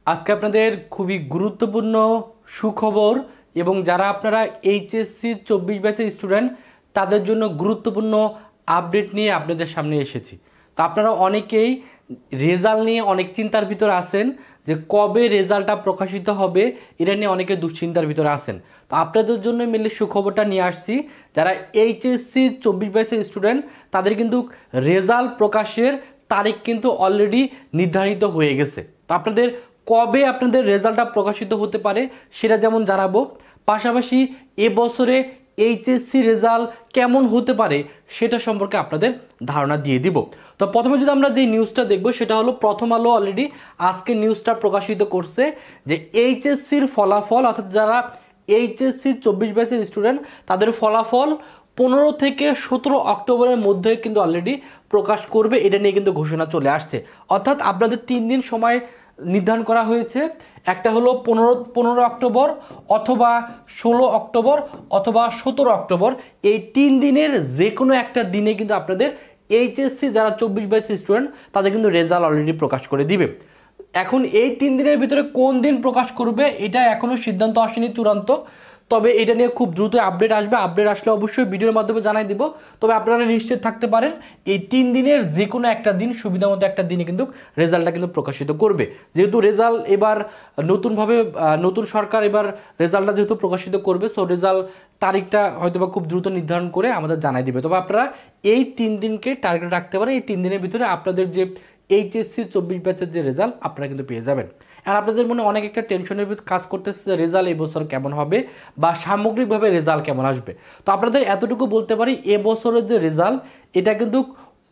আজকে আপনাদের খুবই গুরুত্বপূর্ণ সুখবর এবং যারা আপনারা এইচএসসি 24 ব্যাচের স্টুডেন্ট তাদের জন্য গুরুত্বপূর্ণ আপডেট নিয়ে আপনাদের সামনে এসেছি। তো আপনারা অনেকেই রেজাল্ট নিয়ে অনেক চিন্তার ভিতরে আছেন যে কবে রেজাল্টটা প্রকাশিত হবে, এটা নিয়ে অনেকে দুশ্চিন্তার ভিতরে আছেন। তো আপনাদের জন্য মেনলি সুখবরটা নিয়ে আসছি। যারা এইচএসসি 24 ব্যাচের স্টুডেন্ট তাদের কিন্তু রেজাল্ট প্রকাশের তারিখ কিন্তু অলরেডি নির্ধারিত হয়ে গেছে। তো আপনাদের কবে আপনাদের রেজাল্টটা প্রকাশিত হতে পারে সেটা যেমন জানাবো, পাশাপাশি এবছরে এইচএসসি রেজাল্ট কেমন হতে পারে সেটা সম্পর্কে আপনাদের ধারণা দিয়ে দিব। তো প্রথমে যদি আমরা যে নিউজটা দেখব সেটা হলো প্রথম আলো অলরেডি আজকে নিউজটা প্রকাশিত করছে যে এইচএসসির ফলাফল, অর্থাৎ যারা এইচএসসি 24 ব্যাচের স্টুডেন্ট তাদের ফলাফল 15 থেকে 17 অক্টোবরের মধ্যে কিন্তু অলরেডি প্রকাশ করবে। এটা নিয়ে কিন্তু ঘোষণা চলে আসছে, অর্থাৎ আপনাদের 3 দিন সময় নির্ধারণ করা হয়েছে। একটা হলো 15 অক্টোবর অথবা 16 অক্টোবর অথবা 17 অক্টোবর। এই 3 দিনের যে কোনো একটা দিনে কিন্তু আপনাদের এইচএসসি যারা 24 ব্যাচের স্টুডেন্ট তাদের কিন্তু রেজাল্ট অলরেডি প্রকাশ করে দিবে। এখন এই 3 দিনের ভিতরে কোন দিন প্রকাশ করবে এটা এখনও সিদ্ধান্ত আসেনি চূড়ান্ত, তবে এটা নিয়ে খুব দ্রুত আপডেট আসবে। আপডেট আসলে অবশ্যই ভিডিওর মাধ্যমে জানাই দিব। তবে আপনারা নিশ্চিত থাকতে পারেন এই 3 দিনের যে কোনো একটা দিন, সুবিধা মতো একটা দিনে কিন্তু রেজাল্টটা কিন্তু প্রকাশিত করবে। যেহেতু রেজাল্ট এবার নতুনভাবে নতুন সরকার এবার রেজাল্টটা যেহেতু প্রকাশিত করবে, সো রেজাল্ট তারিখটা হয়তো বা খুব দ্রুত নির্ধারণ করে আমাদের জানাই দিবে। তবে আপনারা এই 3 দিনকে টার্গেট রাখতে পারেন। এই 3 দিনের ভিতরে আপনাদের যে এইচএসসি 24 ব্যাচের যে রেজাল্ট আপনারা কিন্তু পেয়ে যাবেন। আর আপনাদের মনে অনেক একটা টেনশনের ভিতরে কাজ করতেছে যে রেজাল্ট এবছর কেমন হবে বা সামগ্রিকভাবে রেজাল্ট কেমন আসবে। তো আপনাদের এতটুকু বলতে পারি এবছরের যে রেজাল্ট এটা কিন্তু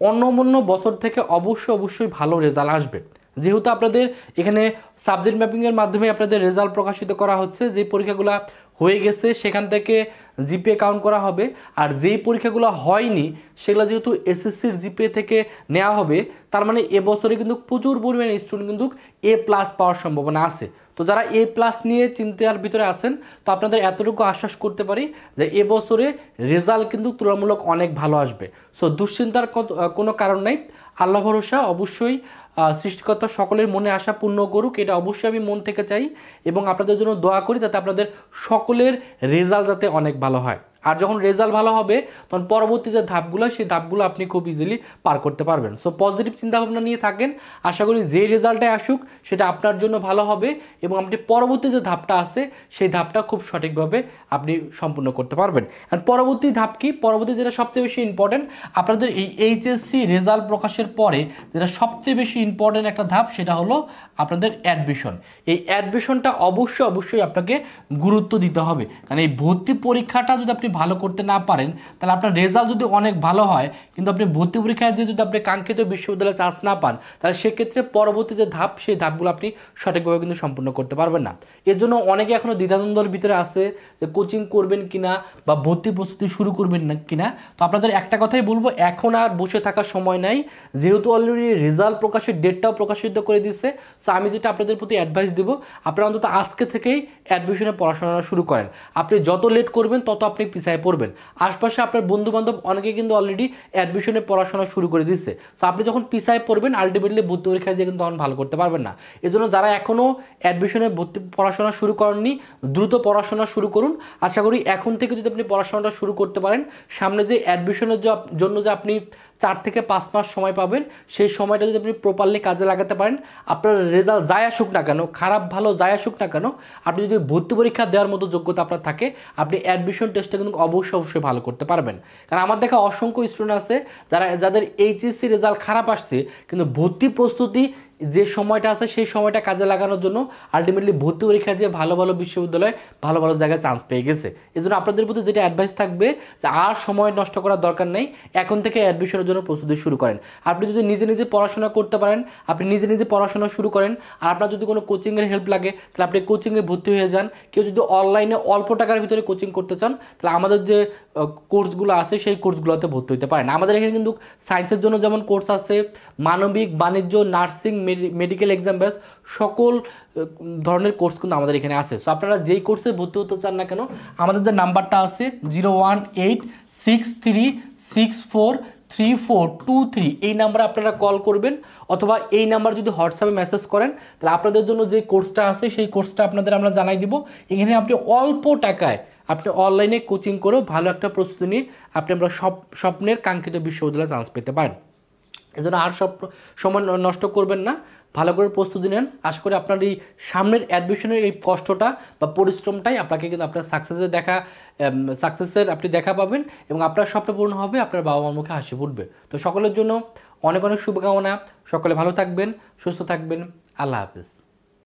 অন্য বছর থেকে অবশ্যই ভালো রেজাল্ট আসবে। যেহেতু আপনাদের এখানে সাবজেক্ট ম্যাপিংয়ের মাধ্যমে আপনাদের রেজাল্ট প্রকাশিত করা হচ্ছে, যে পরীক্ষাগুলো হয়ে গেছে সেখান থেকে জিপিএ কাউন্ট করা হবে, আর যেই পরীক্ষাগুলো হয়নি সেগুলো যেহেতু এসএসসির জিপিএ থেকে নেওয়া হবে, তার মানে এবছরে কিন্তু প্রচুর পরিমাণে স্টুডেন্ট কিন্তু এ প্লাস পাওয়ার সম্ভাবনা আছে। তো যারা এ প্লাস নিয়ে চিন্তার ভিতরে আছেন, তো আপনাদের এতটুকু আশ্বাস করতে পারি যে এবছরে রেজাল্ট কিন্তু তুলনামূলক অনেক ভালো আসবে। সো দুশ্চিন্তার কোনো কারণ নাই। আল্লাহ ভরসা, অবশ্যই সৃষ্টিকর্তা সকলের মনে আশা পূর্ণ করুক, এটা অবশ্যই আমি মন থেকে চাই এবং আপনাদের জন্য দোয়া করি যাতে আপনাদের সকলের রেজাল্ট যাতে অনেক ভালো হয়। আর যখন রেজাল্ট ভালো হবে তখন পরবর্তী যে ধাপগুলো সেই ধাপগুলো আপনি খুব ইজিলি পার করতে পারবেন। সো পজিটিভ চিন্তাভাবনা নিয়ে থাকেন। আশা করি যে রেজাল্টটাই আসুক সেটা আপনার জন্য ভালো হবে এবং আপনি পরবর্তী যে ধাপটা আছে সেই ধাপটা খুব সঠিকভাবে আপনি সম্পূর্ণ করতে পারবেন। আর পরবর্তী ধাপ কি, পরবর্তী যেটা সবচেয়ে বেশি ইম্পর্টেন্ট আপনাদের এই এইচএসসি রেজাল্ট প্রকাশের পরে যেটা সবচেয়ে বেশি ইম্পর্টেন্ট একটা ধাপ সেটা হলো আপনাদের অ্যাডমিশন। এই অ্যাডমিশনটা অবশ্যই আপনাকে গুরুত্ব দিতে হবে, কারণ এই ভর্তি পরীক্ষাটা যদি আপনি ভালো করতে না পারেন তাহলে আপনার রেজাল্ট যদি অনেক ভালো হয় কিন্তু আপনি ভর্তি পরীক্ষায় যদি আপনি কাঙ্ক্ষিত বিশ্ববিদ্যালয়ে চান্স না পান তাহলে সেক্ষেত্রে পরবর্তী যে ধাপ সেই ধাপগুলো আপনি সঠিকভাবে কিন্তু সম্পূর্ণ করতে পারবেন না। এর জন্য অনেকে এখনও দ্বিধাদ্বন্দ্বের ভিতরে আছে যে কোচিং করবেন কিনা বা ভর্তি প্রস্তুতি শুরু করবেন না কিনা। তো আপনাদের একটা কথাই বলবো, এখন আর বসে থাকার সময় নাই, যেহেতু অলরেডি রেজাল্ট প্রকাশের ডেটটাও প্রকাশিত করে দিচ্ছে। সো আমি যেটা আপনাদের প্রতি অ্যাডভাইস দেবো, আপনারা অন্তত আজকে থেকেই অ্যাডমিশনে পড়াশোনা শুরু করেন। আপনি যত লেট করবেন তত আপনি পিছায় পড়বেন। আশপাশে আপনার বন্ধুবান্ধব অনেকে কিন্তু অলরেডি অ্যাডমিশনে পড়াশোনা শুরু করে দিচ্ছে। সো আপনি যখন পিছায় পড়বেন আলটিমেটলি ভর্তি পরীক্ষায় দিয়ে কিন্তু তখন ভালো করতে পারবেন না। এজন্য যারা এখনও অ্যাডমিশনে ভর্তি পড়াশোনা শুরু করেননি দ্রুত পড়াশোনা শুরু করুন। আশা করি এখন থেকে যদি আপনি পড়াশোনাটা শুরু করতে পারেন, সামনে যে অ্যাডমিশনের জন্য যে আপনি 4 থেকে 5 মাস সময় পাবেন সেই সময়টা যদি আপনি প্রপারলি কাজে লাগাতে পারেন, আপনার রেজাল্ট যাই আসুক না কেন, খারাপ ভালো যাই আসুক না কেন, আপনি যদি ভর্তি পরীক্ষা দেওয়ার মতো যোগ্যতা আপনার থাকে আপনি অ্যাডমিশন টেস্টে কিন্তু অবশ্যই ভালো করতে পারবেন। কারণ আমার দেখা অসংখ্য স্টুডেন্ট আছে যাদের এইচএসসি রেজাল্ট খারাপ আসছে কিন্তু ভর্তি প্রস্তুতি যে সময়টা আছে সেই সময়টা কাজে লাগানোর জন্য আলটিমেটলি ভর্তি পরীক্ষায় যে ভালো বিশ্ববিদ্যালয়ে ভালো জায়গায় চান্স পেয়ে গেছে। এজন্য আপনাদের প্রতি যেটা অ্যাডভাইস থাকবে যে আর সময় নষ্ট করার দরকার নেই, এখন থেকে অ্যাডমিশনের জন্য প্রস্তুতি শুরু করেন। আপনি যদি নিজে পড়াশোনা করতে পারেন আপনি নিজে পড়াশোনা শুরু করেন। আর আপনার যদি কোনো কোচিংয়ের হেল্প লাগে তাহলে আপনি কোচিংয়ে ভর্তি হয়ে যান। কেউ যদি অনলাইনে অল্প টাকার ভিতরে কোচিং করতে চান তাহলে আমাদের যে কোর্সগুলো আছে সেই কোর্সগুলোতে ভর্তি হতে পারেন। আমাদের এখানে কিন্তু সায়েন্সের জন্য যেমন কোর্স আছে, মানবিক, বাণিজ্য, নার্সিং, মেডিকেল এক্সাম ব্যাস সকল ধরনের কোর্স কিন্তু আমাদের এখানে আছে। সো আপনারা যেই কোর্সে ভর্তি হতে চান না কেন আমাদের যে নাম্বারটা আছে 0186364 3423 এই নাম্বারে আপনারা কল করবেন, অথবা এই নাম্বার যদি হোয়াটসঅ্যাপে মেসেজ করেন তাহলে আপনাদের জন্য যে কোর্সটা আছে সেই কোর্সটা আপনাদের আমরা জানাই দিব। এখানে আপনি অল্প টাকায় আপনি অনলাইনে কোচিং করেও ভালো একটা প্রস্তুতি নিয়ে আপনি আমরা স্বপ্নের কাঙ্ক্ষিত বিশ্ববিদ্যালয়ে চান্স পেতে পারেন। এজন্য আর সময় নষ্ট করবেন না, ভালো করে প্রস্তুতি নেন। আশা করি আপনার এই সামনের অ্যাডমিশনের এই কষ্টটা বা পরিশ্রমটাই আপনাকে কিন্তু আপনার সাকসেসের আপনি দেখা পাবেন এবং আপনার স্বপ্ন পূর্ণ হবে, আপনার বাবা মার মুখে হাসি ফুটবে। তো সকলের জন্য অনেক অনেক শুভকামনা, সকলে ভালো থাকবেন, সুস্থ থাকবেন, আল্লাহ হাফেজ।